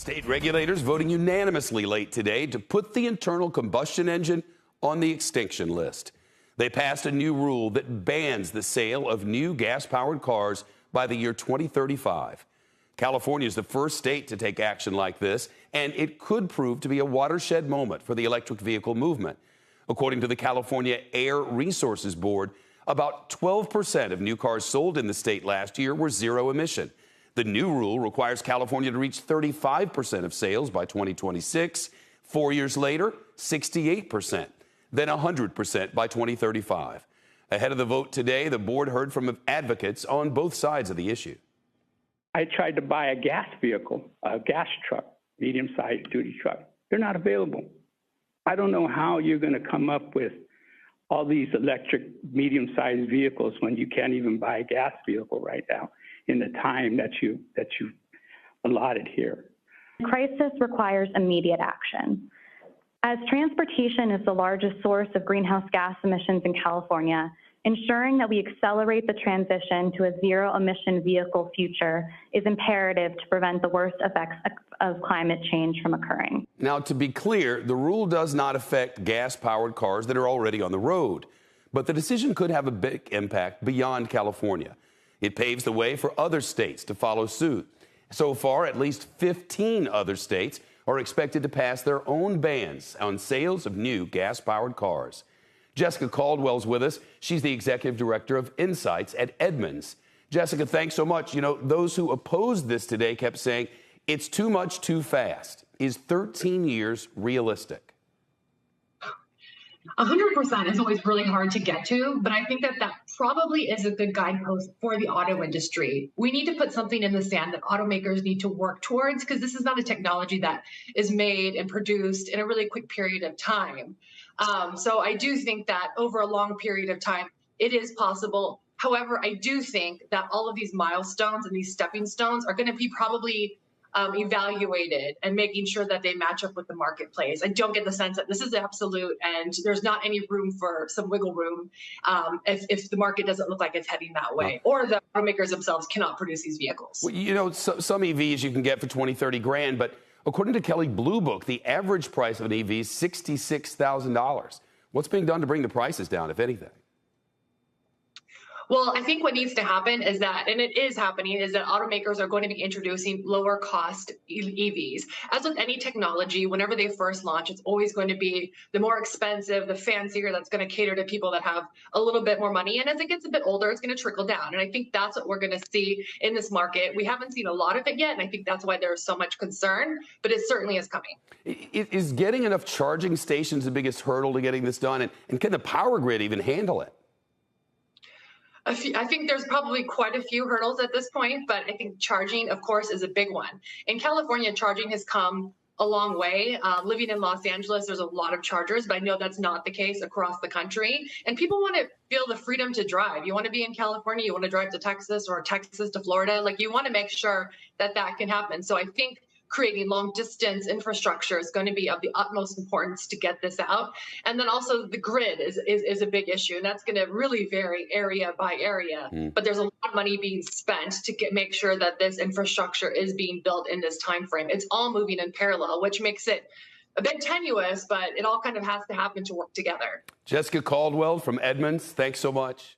State regulators voting unanimously late today to put the internal combustion engine on the extinction list. They passed a new rule that bans the sale of new gas-powered cars by the year 2035. California is the first state to take action like this, and it could prove to be a watershed moment for the electric vehicle movement. According to the California Air Resources Board, about 12% of new cars sold in the state last year were zero emission. The new rule requires California to reach 35% of sales by 2026. 4 years later, 68%, then 100% by 2035. Ahead of the vote today, the board heard from advocates on both sides of the issue. I tried to buy a gas vehicle, a gas truck, medium-sized duty truck. They're not available. I don't know how you're going to come up with all these electric medium-sized vehicles when you can't even buy a gas vehicle right now in the time that you allotted here. The crisis requires immediate action. As transportation is the largest source of greenhouse gas emissions in California, ensuring that we accelerate the transition to a zero-emission vehicle future is imperative to prevent the worst effects of climate change from occurring. Now, to be clear, the rule does not affect gas-powered cars that are already on the road, but the decision could have a big impact beyond California. It paves the way for other states to follow suit. So far, at least 15 other states are expected to pass their own bans on sales of new gas-powered cars. Jessica Caldwell's with us. She's the executive director of Insights at Edmunds. Jessica, thanks so much. You know, those who opposed this today kept saying it's too much too fast. Is 13 years realistic? 100% is always really hard to get to, but I think that probably is a good guidepost for the auto industry. We need to put something in the sand that automakers need to work towards, because this is not a technology that is made and produced in a really quick period of time. So I do think that over a long period of time, it is possible. However, I do think that all of these milestones and these stepping stones are going to be probably evaluated and making sure that they match up with the marketplace. I don't get the sense that this is absolute and there's not any room for some wiggle room if the market doesn't look like it's heading that way, or the automakers themselves cannot produce these vehicles. Well, you know, some EVs you can get for 20, 30 grand, but according to Kelley Blue Book, the average price of an EV is $66,000. What's being done to bring the prices down, if anything? Well, I think what needs to happen is that, and it is happening, is that automakers are going to be introducing lower cost EVs. As with any technology, whenever they first launch, it's always going to be the more expensive, the fancier, that's going to cater to people that have a little bit more money. And as it gets a bit older, it's going to trickle down. And I think that's what we're going to see in this market. We haven't seen a lot of it yet, and I think that's why there's so much concern, but it certainly is coming. Is getting enough charging stations the biggest hurdle to getting this done? And can the power grid even handle it? I think there's probably quite a few hurdles at this point, but I think charging, of course, is a big one. In California, charging has come a long way. Living in Los Angeles, there's a lot of chargers, but I know that's not the case across the country. And people want to feel the freedom to drive. You want to be in California, you want to drive to Texas, or Texas to Florida. Like, you want to make sure that that can happen. So I think creating long distance infrastructure is going to be of the utmost importance to get this out. And then also the grid is a big issue, and that's going to really vary area by area. But there's a lot of money being spent to make sure that this infrastructure is being built in this time frame. It's all moving in parallel, which makes it a bit tenuous, but it all kind of has to happen to work together. Jessica Caldwell from Edmunds, thanks so much.